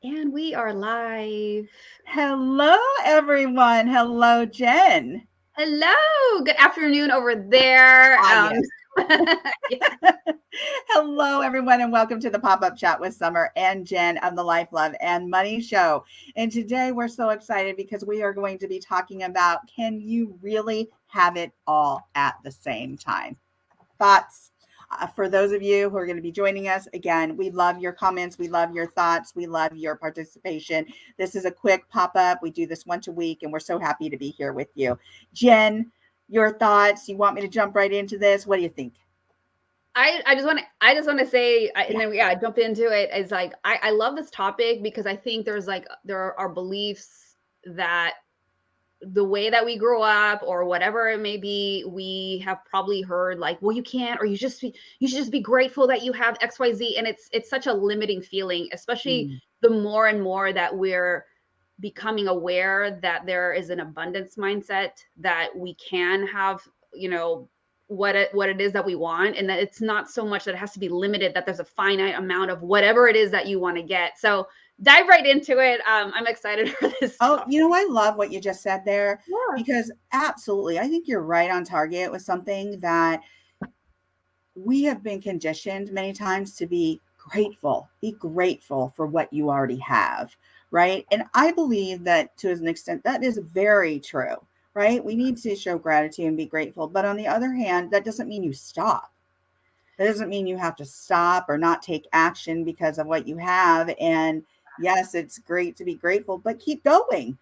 And we are live. Hello, everyone. Hello, Jen. Hello. Good afternoon over there. Yes. Yeah. Hello, everyone, and welcome to the pop up chat with Summer and Jen of the Life, Love, and Money Show. And today we're so excited because we are going to be talking about, can you really have it all at the same time? Thoughts? For those of you who are going to be joining us, again, we love your comments. We love your thoughts. We love your participation. This is a quick pop up. We do this once a week, and we're so happy to be here with you. Jen, your thoughts? You want me to jump right into this? What do you think? I just want to say, and Yeah. then I jump into it. Is like I love this topic because I think there are beliefs that the way that we grew up or whatever it may be, we have probably heard like, well, you can't, or you should just be grateful that you have XYZ. And it's such a limiting feeling, especially Mm, the more and more that we're becoming aware that there is an abundance mindset, that we can have, you know, what it is that we want, and that it's not so much that it has to be limited, that there's a finite amount of whatever it is that you want to get. So dive right into it. I'm excited for this Oh, topic. I love what you just said there Yeah. because absolutely, I think you're right on target with something that we have been conditioned many times to be grateful. Be grateful for what you already have, right? And I believe that to an extent that is very true, right? We need to show gratitude and be grateful. But on the other hand, that doesn't mean you stop. That doesn't mean you have to stop or not take action because of what you have. And yes, it's great to be grateful, but keep going.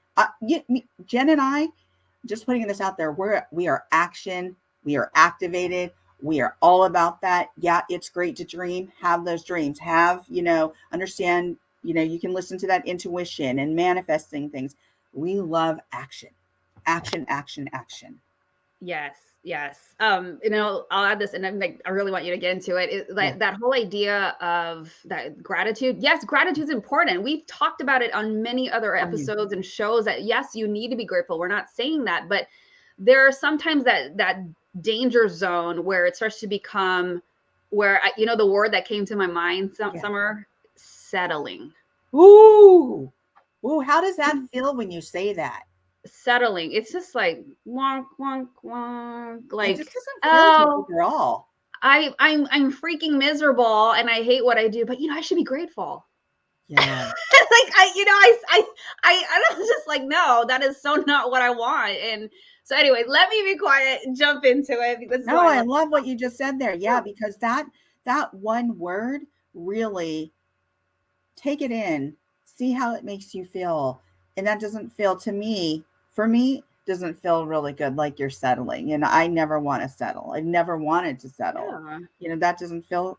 Jen and I, just putting this out there, we are action, we are activated, we are all about that. Yeah, it's great to dream, have those dreams, have, understand, you can listen to that intuition and manifesting things. We love action, action, action, action. Yes, yes. I'll add this, and I'm like, I really want you to get into it. Yeah. Like that whole idea of that gratitude. Yes, gratitude is important. We've talked about it on many other Mm. episodes and shows that yes, you need to be grateful. We're not saying that, but there are sometimes that danger zone where it starts to become where the word that came to my mind, Yeah. summer, settling. Ooh. Ooh, how does that feel when you say that? Settling. It's just like wonk wonk wonk. It just Like, doesn't feel good oh, overall. I'm freaking miserable and I hate what I do, but I should be grateful. Yeah. Like I was just like, no, that is so not what I want. And so anyway, let me be quiet and jump into it, because this is No, why I I love. love what you just said there. Yeah, because that one word really, take it in, see how it makes you feel. And that doesn't feel, to me, for me, doesn't feel really good, like you're settling. And I never want to settle. I've never wanted to settle. Yeah. That doesn't feel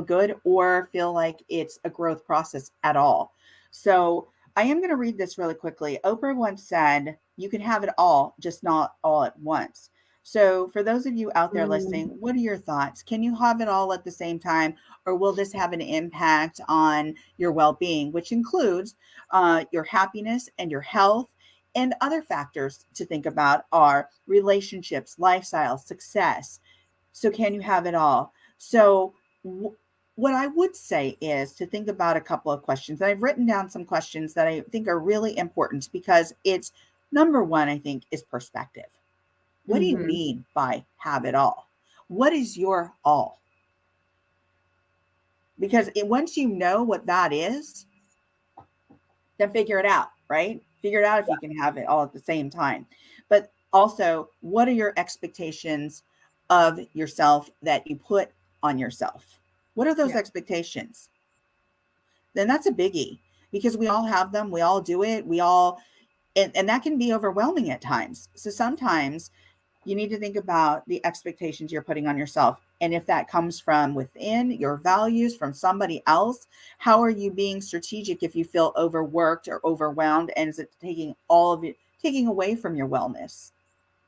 good or feel like it's a growth process at all. So I am going to read this really quickly. Oprah once said, you can have it all, just not all at once. So, for those of you out there listening, Mm. what are your thoughts? Can you have it all at the same time, or will this have an impact on your well being, which includes your happiness and your health? And other factors to think about are relationships, lifestyle, success. So, can you have it all? So, what I would say is to think about a couple of questions. And I've written down some questions that I think are really important because it's number one, I think, is perspective. What do you Mm-hmm. mean by have it all? What is your all? Because once you know what that is, then figure it out, right? Figure it out if you can have it all at the same time. But also, what are your expectations of yourself that you put on yourself? What are those Yeah. expectations? Then that's a biggie because we all have them. We all do it. And that can be overwhelming at times. So sometimes you need to think about the expectations you're putting on yourself. And if that comes from within your values, from somebody else, how are you being strategic if you feel overworked or overwhelmed? And is it taking all of it, taking away from your wellness?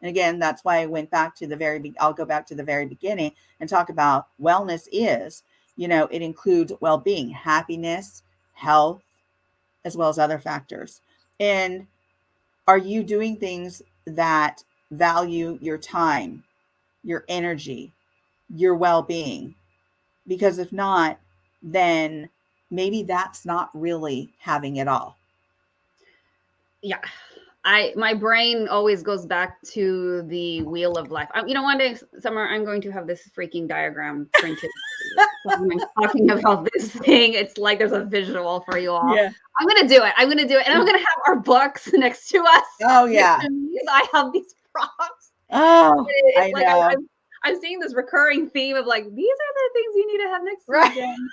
And again, that's why I went back to I'll go back to the very beginning and talk about wellness is, it includes well being, happiness, health, as well as other factors. And are you doing things that value your time, your energy, your well being? Because if not, then maybe that's not really having it all. Yeah. My brain always goes back to the wheel of life. One day, Summer, I'm going to have this freaking diagram printed. When I'm talking about this thing, it's like there's a visual for you all. Yeah. I'm gonna do it. And I'm gonna have our books next to us. Oh Next yeah. to me, so I have these props. Oh, It's I like know. I'm seeing this recurring theme of like, these are the things you need to have next to you, Right. Jen.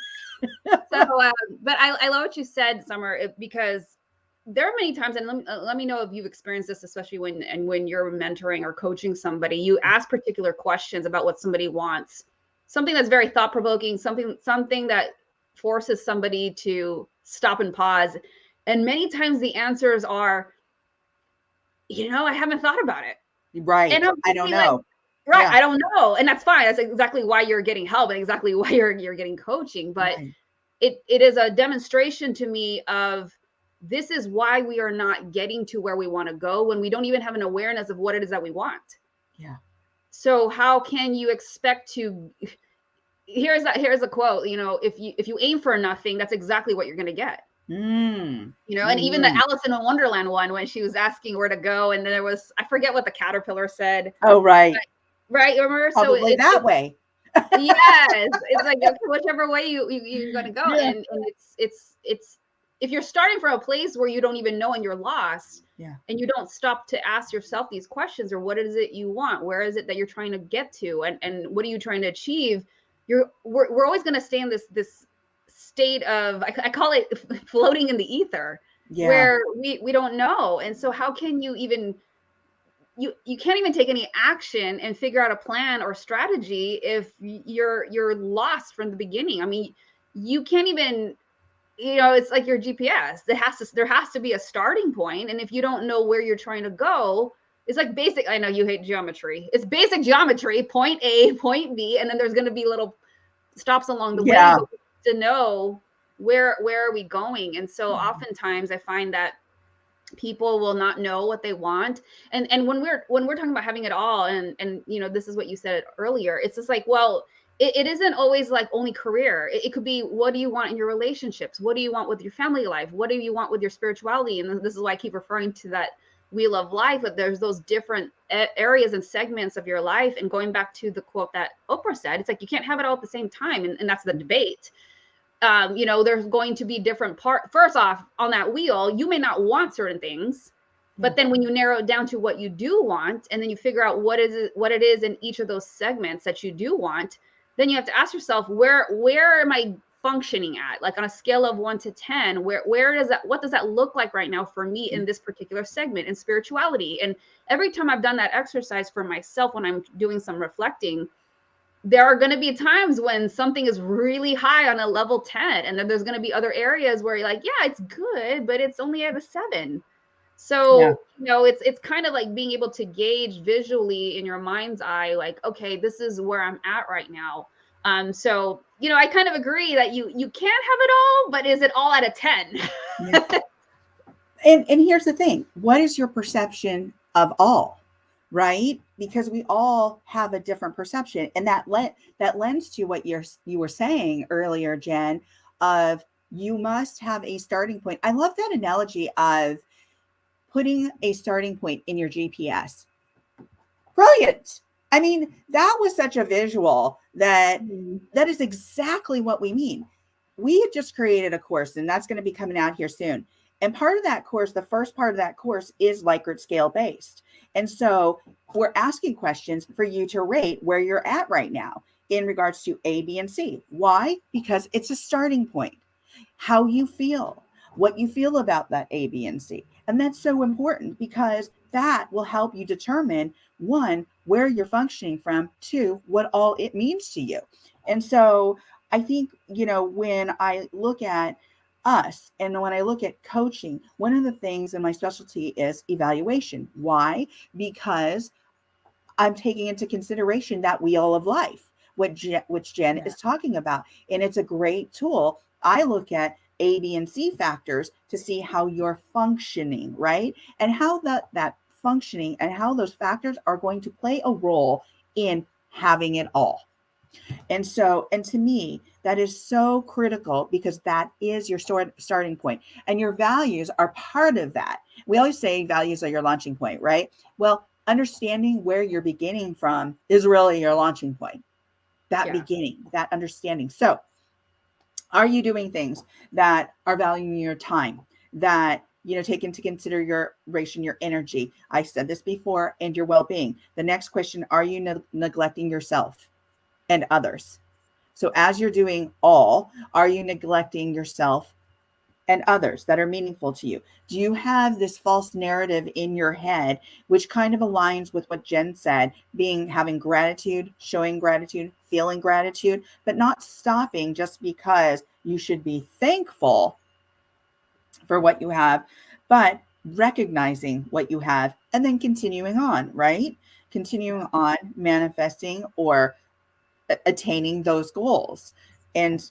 So, but I love what you said, Summer, because there are many times, and let me know if you've experienced this, especially when you're mentoring or coaching somebody, you ask particular questions about what somebody wants, something that's very thought provoking, something that forces somebody to stop and pause. And many times the answers are, I haven't thought about it. And Right. I'm I don't thinking like, know. right, Yeah. I don't know. And that's fine. That's exactly why you're getting help and exactly why you're getting coaching. But Right. it is a demonstration to me of, this is why we are not getting to where we want to go when we don't even have an awareness of what it is that we want. Yeah. So how can you expect to, here's a quote, if you aim for nothing, that's exactly what you're going to get. Mm. And even the Mm. Alice in Wonderland one, when she was asking where to go, and then there was, I forget what the caterpillar said. Oh, right. Right, remember? So Probably that way. yes, it's like, okay, whichever way you're going to go, Yeah. and it's if you're starting from a place where you don't even know and you're lost, Yeah. and you don't stop to ask yourself these questions, or what is it you want, where is it that you're trying to get to, and what are you trying to achieve, we're always going to stay in this state of, I call it floating in the ether, Yeah. where we don't know. And so how can you even, you can't even take any action and figure out a plan or strategy if you're lost from the beginning. I mean, you can't even, it's like your GPS. There has to be a starting point, and if you don't know where you're trying to go, it's like basic, I know you hate geometry, it's basic geometry, point A, point B, and then there's going to be little stops along the way, Yeah. but we have to know where are we going. And so oftentimes I find that people will not know what they want. And when we're talking about having it all, and this is what you said earlier, it's just like, well, it isn't always like only career. It could be, what do you want in your relationships, what do you want with your family life, what do you want with your spirituality. And this is why I keep referring to that wheel of life, that there's those different areas and segments of your life. And going back to the quote that Oprah said, it's like, you can't have it all at the same time. And that's the debate. There's going to be different first off, on that wheel, you may not want certain things, but then when you narrow it down to what you do want, and then you figure out what it is in each of those segments that you do want, then you have to ask yourself, where am I functioning at? Like on a scale of 1 to 10, what does that look like right now for me in this particular segment in spirituality? And every time I've done that exercise for myself, when I'm doing some reflecting, there are going to be times when something is really high on a level 10, and then there's going to be other areas where you're like, yeah, it's good, but it's only at a 7. Yeah. So it's kind of like being able to gauge visually in your mind's eye, like, okay, this is where I'm at right now. So I kind of agree that you can't have it all, but is it all at a 10? Yeah. And here's the thing, what is your perception of all? Right? Because we all have a different perception, and that lends to what you were saying earlier, Jen, of you must have a starting point. I love that analogy of putting a starting point in your GPS. Brilliant. I mean, that was such a visual that is exactly what we mean. We had just created a course, and that's going to be coming out here soon. And part of that course, the first part of that course, is Likert scale based. And so we're asking questions for you to rate where you're at right now in regards to A, B, and C. Why? Because it's a starting point. How you feel, what you feel about that A, B, and C. And that's so important because that will help you determine, one, where you're functioning from, two, what all it means to you. And so I think, when I look at us and when I look at coaching, one of the things in my specialty is evaluation. Why? Because I'm taking into consideration that wheel of life, which Jen is talking about. And it's a great tool. I look at A, B, and C factors to see how you're functioning, right? And how that functioning and how those factors are going to play a role in having it all. And to me, that is so critical because that is your starting point. And your values are part of that. We always say values are your launching point, right? Well, understanding where you're beginning from is really your launching point. That Yeah. beginning, that understanding. So, are you doing things that are valuing your time, that take into consideration your energy? I said this before, and your well-being. The next question, are you neglecting yourself and others? So as you're doing all, are you neglecting yourself and others that are meaningful to you? Do you have this false narrative in your head, which kind of aligns with what Jen said, having gratitude, showing gratitude, feeling gratitude, but not stopping just because you should be thankful for what you have, but recognizing what you have and then continuing on, right? Continuing on manifesting or attaining those goals and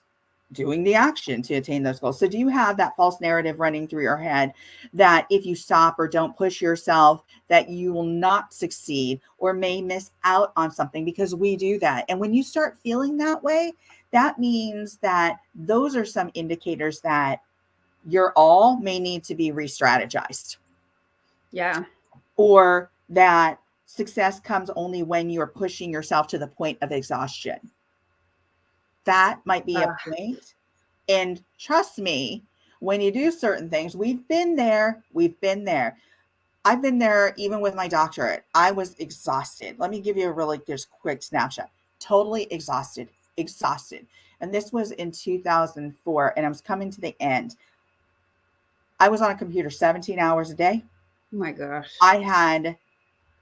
doing the action to attain those goals. So do you have that false narrative running through your head that if you stop or don't push yourself, that you will not succeed or may miss out on something? Because we do that. And when you start feeling that way, that means that those are some indicators that your all may need to be re-strategized, Yeah. or that success comes only when you're pushing yourself to the point of exhaustion. That might be a Uh, point. And trust me, when you do certain things, we've been there. We've been there. I've been there even with my doctorate. I was exhausted. Let me give you a really just quick snapshot. Totally exhausted, exhausted. And this was in 2004, and I was coming to the end. I was on a computer 17 hours a day. oh my gosh. I had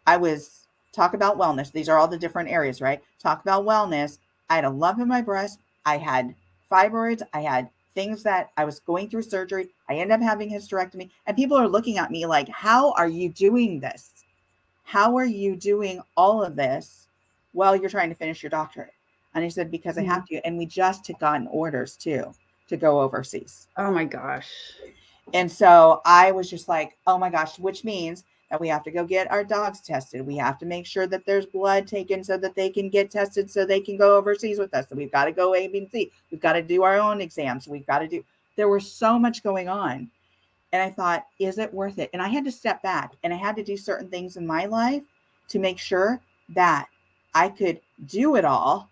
I was talk about wellness. These are all the different areas, right? Talk about wellness. I had a lump in my breast. I had fibroids. I had things that I was going through surgery. I ended up having hysterectomy. And people are looking at me like, how are you doing this? How are you doing all of this while you're trying to finish your doctorate? And I said, because I Mm. have to. And we just had gotten orders too to go overseas. Oh my gosh. And so I was just like, oh my gosh, which means that we have to go get our dogs tested. We have to make sure that there's blood taken so that they can get tested so they can go overseas with us. So we've got to go A, B, and C. We've got to do our own exams. There was so much going on. And I thought, is it worth it? And I had to step back and I had to do certain things in my life to make sure that I could do it all.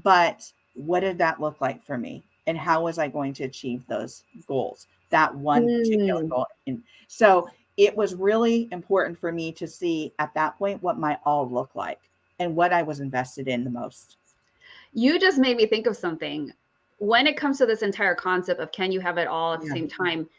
But what did that look like for me? And how was I going to achieve those goals? That one particular Mm. goal. And so it was really important for me to see at that point what my all looked like and what I was invested in the most. You just made me think of something. When it comes to this entire concept of can you have it all at the Yeah. same time,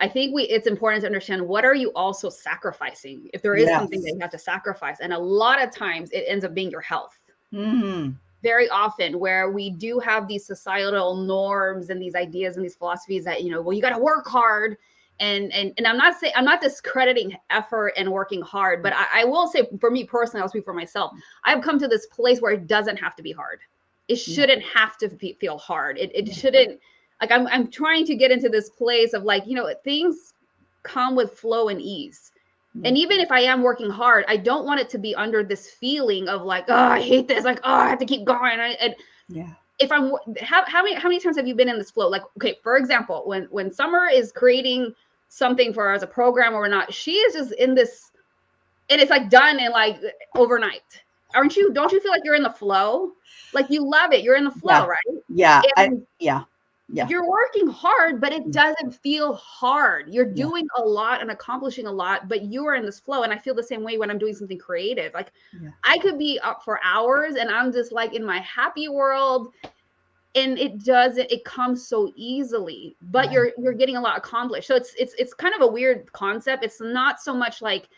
I think it's important to understand what are you also sacrificing if there is something that Yes. you have to sacrifice. And a lot of times it ends up being your health. Mm-hmm. Very often where we do have these societal norms and these ideas and these philosophies that, well, you got to work hard. And I'm not discrediting effort and working hard, but I will say for me personally, I'll speak for myself. I've come to this place where it doesn't have to be hard. It Yeah. shouldn't have to feel hard. It Yeah. shouldn't, like, I'm trying to get into this place of like, things come with flow and ease. Yeah. And even if I am working hard, I don't want it to be under this feeling of like, oh, I hate this. Like, oh, I have to keep going. And Yeah. if I'm, how many times have you been in this flow? Like, okay, for example, when Summer is creating something for us, a program or not, she is just in this, and it's like done in like overnight. Don't you feel like you're in the flow? Like you love it. You're in the flow, Yeah. right? Yeah. And Yeah. Yeah. you're working hard, but it doesn't feel hard. You're Yeah. doing a lot and accomplishing a lot, but you are in this flow. And I feel the same way when I'm doing something creative. Like Yeah. I could be up for hours and I'm just like in my happy world, and it comes so easily, but Right. you're getting a lot accomplished. So it's kind of a weird concept. It's not so much like,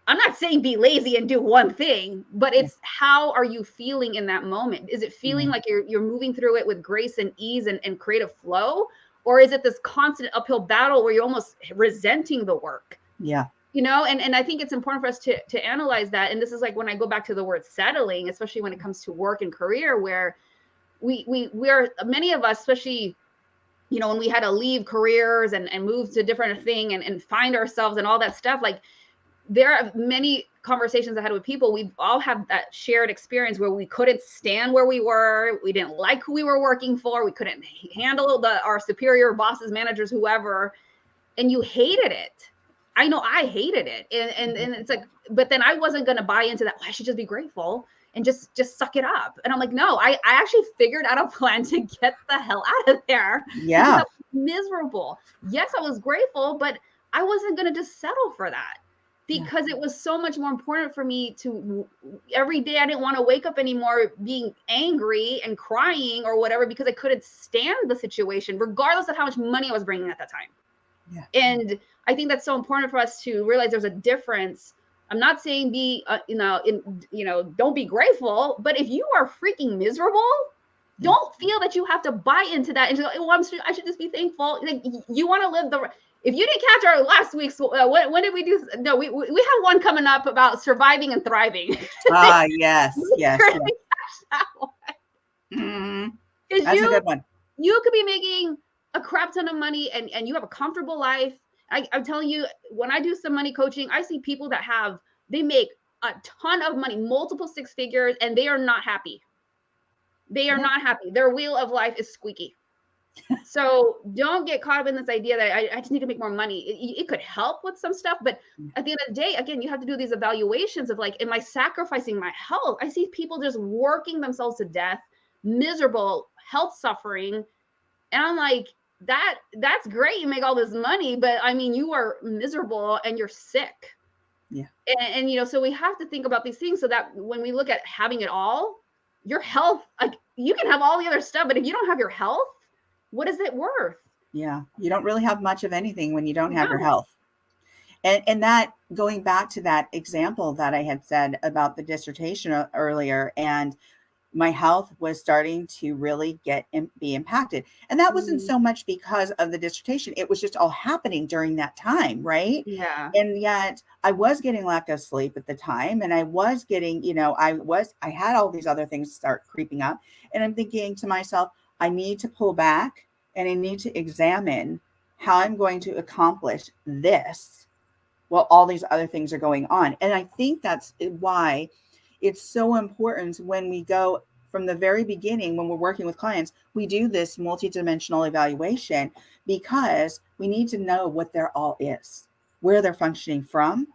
I'm not saying be lazy and do one thing, but Yeah. it's how are you feeling in that moment? Is it feeling Yeah. like you're moving through it with grace and ease and creative flow? Or is it this constant uphill battle where you're almost resenting the work? Yeah. And I think it's important for us to analyze that. And this is like when I go back to the word settling, especially when it comes to work and career, where we are, many of us, especially when we had to leave careers and move to different thing and find ourselves and all that stuff, like there are many conversations I had with people. We've all had that shared experience where we couldn't stand where we were. We didn't like who we were working for. We couldn't handle our superior bosses, managers, whoever, and you hated it. I know I hated it. And it's like, but then I wasn't going to buy into that. Well, I should just be grateful and just suck it up. And I'm like, no, I actually figured out a plan to get the hell out of there because I Yeah. was miserable. Yes, I was grateful, but I wasn't going to just settle for that Yeah. because it was so much more important for me to every day. I didn't want to wake up anymore being angry and crying or whatever because I couldn't stand the situation, regardless of how much money I was bringing at that time. Yeah. And I think that's so important for us to realize there's a difference. I'm not saying be, don't be grateful, but if you are freaking miserable, don't feel that you have to buy into that and just, oh, I should just be thankful. Like, you want to live the. If you didn't catch our last week's, when did we do? No, we have one coming up about surviving and thriving. Ah, yes, yes, yes. Because That's a good one. you could be making a crap ton of money and you have a comfortable life. I'm telling you, when I do some money coaching, I see people that they make a ton of money, multiple six figures, and they are not happy. They are not happy. Their wheel of life is squeaky. So don't get caught up in this idea that I just need to make more money. It could help with some stuff, but at the end of the day, again, you have to do these evaluations of like, am I sacrificing my health? I see people just working themselves to death, miserable, health suffering. And I'm like, that's great. You make all this money, but I mean, you are miserable and you're sick. Yeah. And so we have to think about these things so that when we look at having it all, your health, like you can have all the other stuff, but if you don't have your health, what is it worth? Yeah. You don't really have much of anything when you don't have your health. And that, going back to that example that I had said about the dissertation earlier, and my health was starting to really be impacted. And that wasn't so much because of the dissertation. It was just all happening during that time. Right. Yeah. And yet I was getting lack of sleep at the time. And I was getting, I had all these other things start creeping up. And I'm thinking to myself, I need to pull back and I need to examine how I'm going to accomplish this while all these other things are going on. And I think that's why it's so important when we go from the very beginning, when we're working with clients, we do this multidimensional evaluation because we need to know what their all is, where they're functioning from,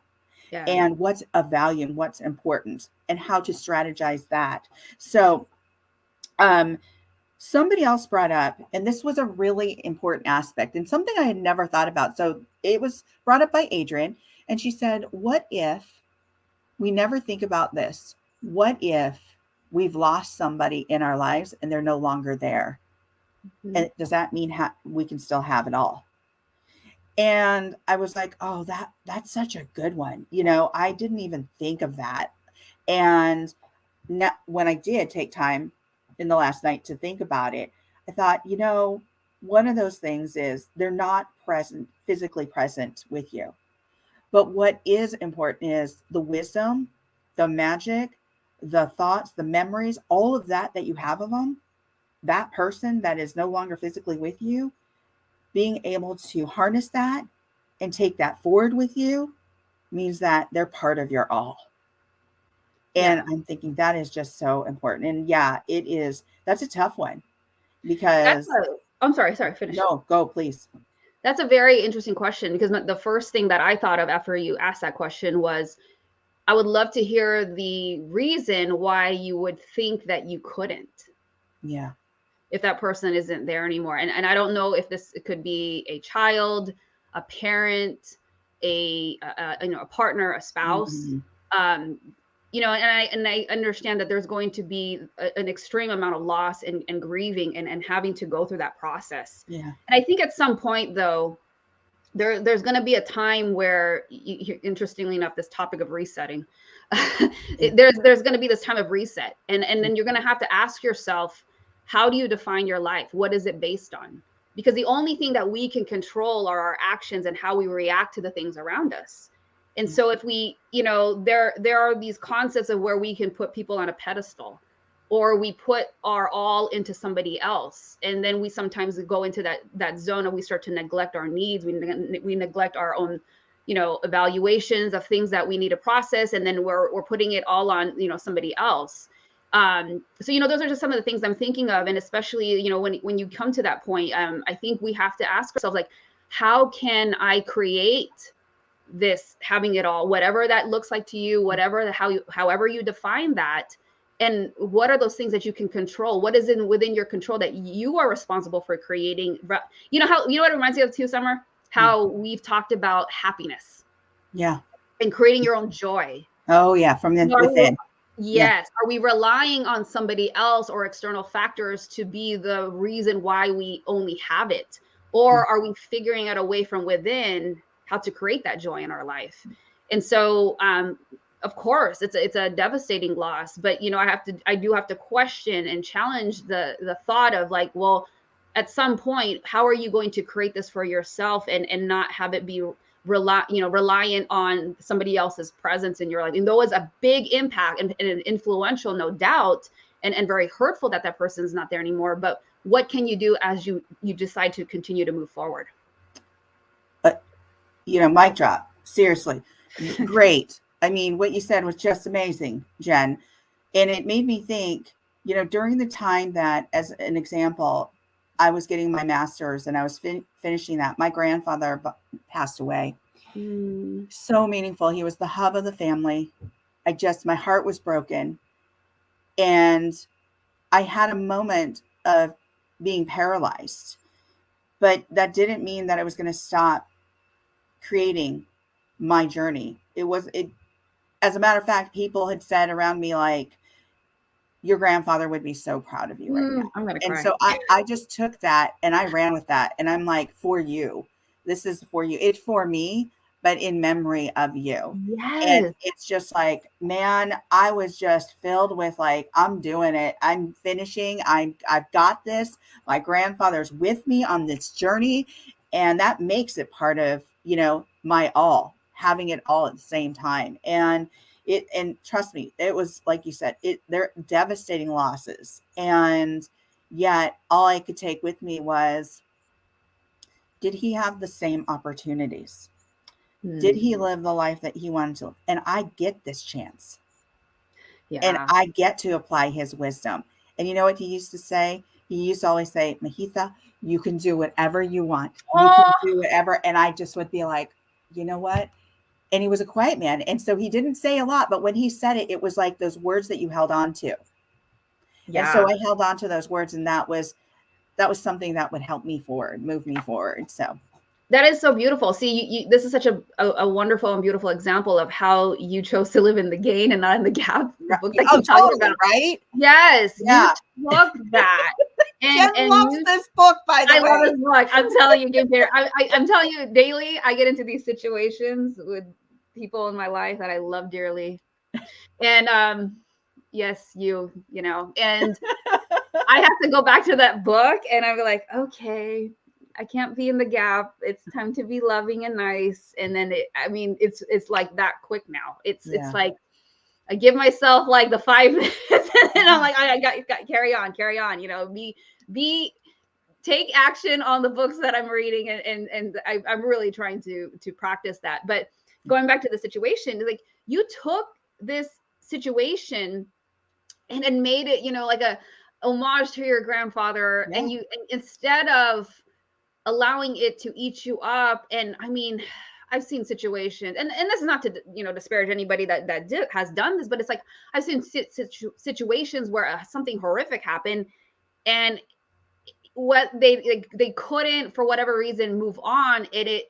and what's of value and what's important and how to strategize that. So somebody else brought up, and this was a really important aspect and something I had never thought about. So it was brought up by Adrienne, and she said, what if we never think about this? What if we've lost somebody in our lives and they're no longer there? And does that mean we can still have it all? And I was like, oh, that's such a good one. I didn't even think of that. And now, when I did take time in the last night to think about it, I thought, one of those things is they're not physically present with you. But what is important is the wisdom, the magic, the thoughts, the memories, all of that you have of them, that person that is no longer physically with you, being able to harness that and take that forward with you means that they're part of your all. And I'm thinking that is just so important. And yeah, it is. That's a tough one because I'm sorry, finish. No, go please. That's a very interesting question because the first thing that I thought of after you asked that question was, I would love to hear the reason why you would think that you couldn't. Yeah. If that person isn't there anymore. And I don't know if it could be a child, a parent, a partner, a spouse. And I understand that there's going to be an extreme amount of loss and grieving and having to go through that process. Yeah. And I think at some point though, there's going to be a time where, interestingly enough, this topic of resetting, there's going to be this time of reset. And then you're going to have to ask yourself, how do you define your life? What is it based on? Because the only thing that we can control are our actions and how we react to the things around us. And so if we, there are these concepts of where we can put people on a pedestal, or we put our all into somebody else. And then we sometimes go into that zone and we start to neglect our needs. We neglect our own evaluations of things that we need to process, and then we're putting it all on somebody else. So those are just some of the things I'm thinking of, and especially when you come to that point, I think we have to ask ourselves, like, how can I create this having it all, whatever that looks like to you, however you define that, and what are those things that you can control, what is within your control that you are responsible for creating. What it reminds me of too, Summer, how we've talked about happiness, and creating your own joy. Oh yeah, from within. Yes. Are we relying on somebody else or external factors to be the reason why we only have it? Or are we figuring out a way from within how to create that joy in our life? And so, of course, it's a devastating loss, but I do have to question and challenge the thought of, like, well, at some point, how are you going to create this for yourself and not have it be reliant on somebody else's presence in your life? And though it's a big impact and influential, no doubt, and very hurtful that person's not there anymore, but what can you do as you decide to continue to move forward? Mic drop. Seriously. Great. I mean, what you said was just amazing, Jen. And it made me think, during the time that, as an example, I was getting my master's and I was finishing that, my grandfather passed away. So meaningful. He was the hub of the family. My heart was broken. And I had a moment of being paralyzed, but that didn't mean that I was going to stop creating my journey. As a matter of fact, people had said around me, like, your grandfather would be so proud of you right now. I'm gonna cry. And so I just took that and I ran with that. And I'm like, for you, this is for you. It's for me, but in memory of you. Yes. And it's just like, man, I was just filled with, like, I'm doing it. I'm finishing. I've got this. My grandfather's with me on this journey. And that makes it part of, my all, having it all at the same time. And trust me, it was, like you said, they're devastating losses. And yet all I could take with me was, did he have the same opportunities? Did he live the life that he wanted to live? And I get this chance. Yeah. And I get to apply his wisdom. And you know what he used to say? He used to always say, Mahitha, you can do whatever you want. You can do whatever. And I just would be like, you know what? And he was a quiet man. And so he didn't say a lot, but when he said it, it was like those words that you held on to. Yeah. And so I held on to those words, and that was something that would help me forward, move me forward. So that is so beautiful. See, this is such a wonderful and beautiful example of how you chose to live in the gain and not in the gap. The book that you talked about, right? Yes, yeah. You took that. Jen loves this book, by the way. I love this book. I'm telling you, I'm telling you, daily I get into these situations with people in my life that I love dearly. And yes, and I have to go back to that book and I'm like, okay, I can't be in the gap. It's time to be loving and nice. And then it's like that quick now. It's like I give myself like the 5 minutes and I'm like, I got carry on, take action on the books that I'm reading. And I'm really trying to practice that. But going back to the situation, like, you took this situation and made it, like a homage to your grandfather. Yeah. And instead of allowing it to eat you up. And I mean, I've seen situations, and this is not to disparage anybody that has done this, but it's like I've seen situations where something horrific happened, and what they couldn't, for whatever reason, move on. It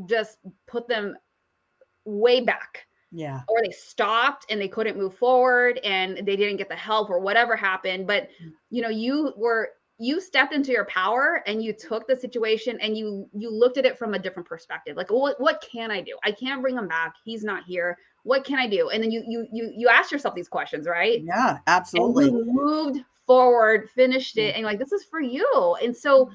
just put them way back. Yeah. Or they stopped and they couldn't move forward and they didn't get the help or whatever happened. But you stepped into your power and you took the situation and you looked at it from a different perspective. Like, what can I do? I can't bring him back. He's not here. What can I do? And then you ask yourself these questions, right? Yeah, absolutely. And you moved forward, finished it, and you're like, this is for you. And so,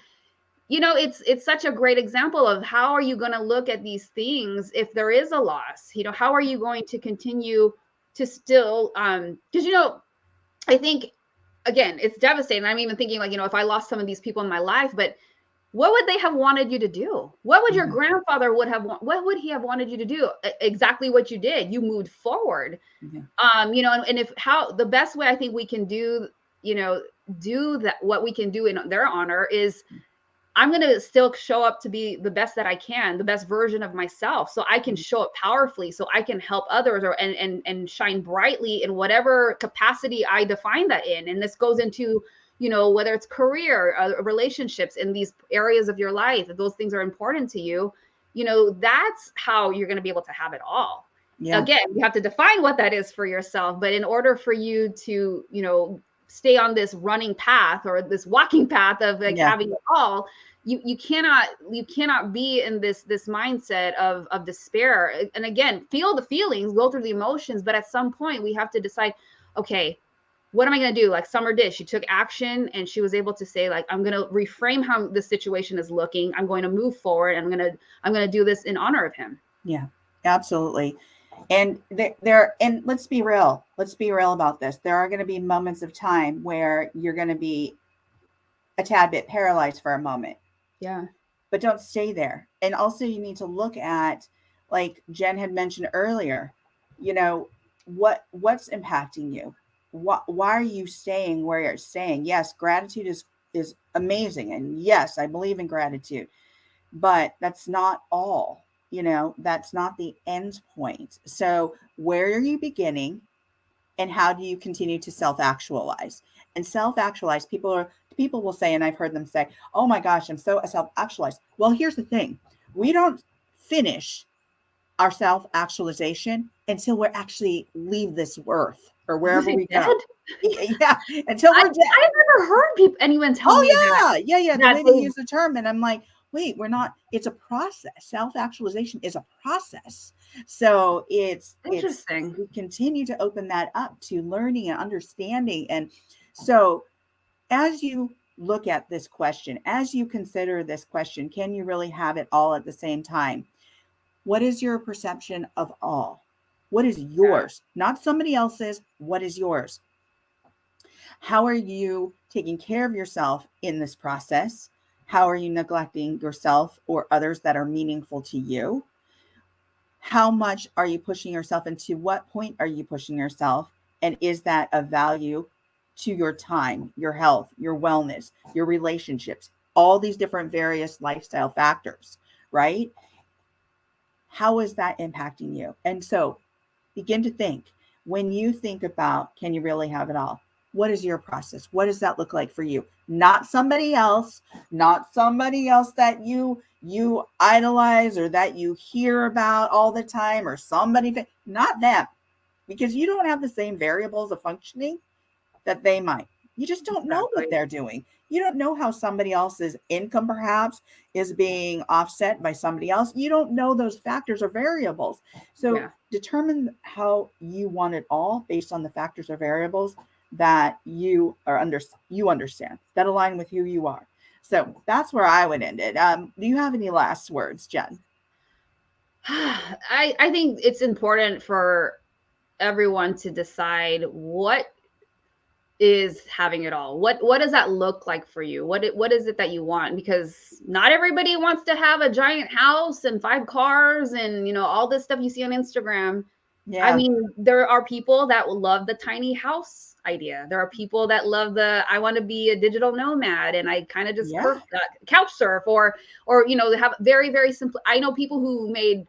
it's such a great example of how are you going to look at these things if there is a loss? How are you going to continue to still, because, I think, again, it's devastating. I'm even thinking, like, if I lost some of these people in my life, but what would they have wanted you to do? What would your Mhm. grandfather what would he have wanted you to do? Exactly what you did. You moved forward. Yeah. And if how the best way I think we can you know, do that, what we can do in their honor is I'm going to still show up to be the best that I can, the best version of myself, so I can Mhm. show up powerfully, so I can help others and shine brightly in whatever capacity I define that in. And this goes into, whether it's career, relationships, in these areas of your life, if those things are important to you, that's how you're going to be able to have it all. Yeah. Again, you have to define what that is for yourself, but in order for you to, stay on this running path or this walking path of like Yeah. having it all, you cannot be in this mindset of despair. And again, feel the feelings, go through the emotions, but at some point we have to decide, okay, what am I going to do? Like Summer did, she took action and she was able to say, like, I'm going to reframe how the situation is looking, I'm going to move forward, and I'm going to do this in honor of him. Yeah. Absolutely. And there, and let's be real. Let's be real about this. There are going to be moments of time where you're going to be a tad bit paralyzed for a moment, Yeah. but don't stay there. And also, you need to look at, like Jen had mentioned earlier, you know, what's impacting you. Why are you staying where you're staying? Yes, gratitude is amazing, and yes, I believe in gratitude, but that's not all. That's not the end point. So, where are you beginning? And how do you continue to self-actualize? And self-actualize, people will say, and I've heard them say, oh my gosh, I'm so self-actualized. Well, here's the thing. We don't finish our self-actualization until we actually leave this earth or You wherever say we dead? go. Yeah, until I we're dead. I've never heard anyone tell me that Oh yeah, the that way they they use the term, and I'm like, wait, we're not. It's a process. Self-actualization is a process. So it's interesting. we continue to open that up to learning and understanding. And so as you look at this question, as you consider this question, can you really have it all at the same time? What is your perception of all? What is Yeah. yours? Not somebody else's. What is yours? How are you taking care of yourself in this process? How are you neglecting yourself or others that are meaningful to you? How much are you pushing yourself, and to what point are you pushing yourself? And is that of value to your time, your health, your wellness, your relationships, all these different various lifestyle factors, right? How is that impacting you? And so begin to think, when you think about, can you really have it all? What is your process? What does that look like for you? Not somebody else that you idolize or that you hear about all the time, or somebody, not them, because you don't have the same variables of functioning that they might. You just don't know what Exactly. they're doing. You don't know how somebody else's income perhaps is being offset by somebody else. You don't know those factors or variables. So Yeah. determine how you want it all based on the factors or variables that you understand, that align with who you are. So that's where I would end it. Do you have any last words, Jen? I think it's important for everyone to decide what is having it all. What does that look like for you? What is it that you want? Because not everybody wants to have a giant house and 5 cars and all this stuff you see on Instagram. I Yeah. mean, there are people that will love the tiny house idea. There are people that love I want to be a digital nomad and I kind of just Yeah. couch surf, or they have very very simple. I know people who made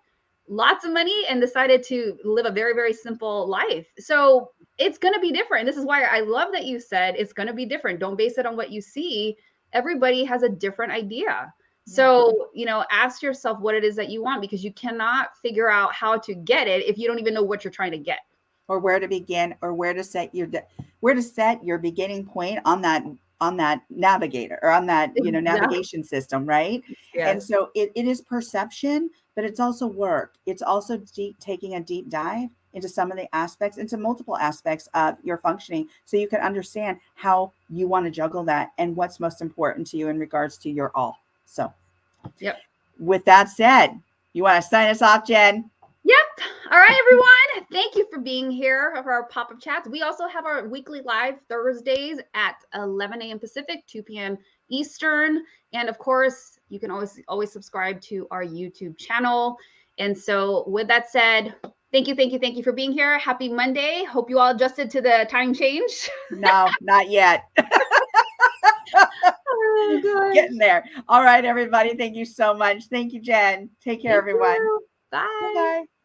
lots of money and decided to live a very very simple life. So it's going to be different. This is why I love that you said it's going to be different. Don't base it on what you see. Everybody has a different idea. Yeah. So, ask yourself what it is that you want, because you cannot figure out how to get it if you don't even know what you're trying to get. Or where to begin, or where to set your beginning point on that navigator, or on that Exactly. navigation system, right? And Yes. so it is perception, but it's also work. It's also taking a deep dive into some of the aspects, into multiple aspects of your functioning, so you can understand how you want to juggle that and what's most important to you in regards to your all. So Yep. with that said, you want to sign us off, Jen? Yep. All right, everyone. Thank you for being here for our pop-up chats. We also have our weekly live Thursdays at 11 a.m. Pacific, 2 p.m. Eastern. And of course, you can always subscribe to our YouTube channel. And so with that said, thank you for being here. Happy Monday. Hope you all adjusted to the time change. No, not yet. Oh Getting gosh. there. All right, everybody. Thank you so much. Thank you, Jen. Take care, Thank everyone. you. Bye Bye. bye.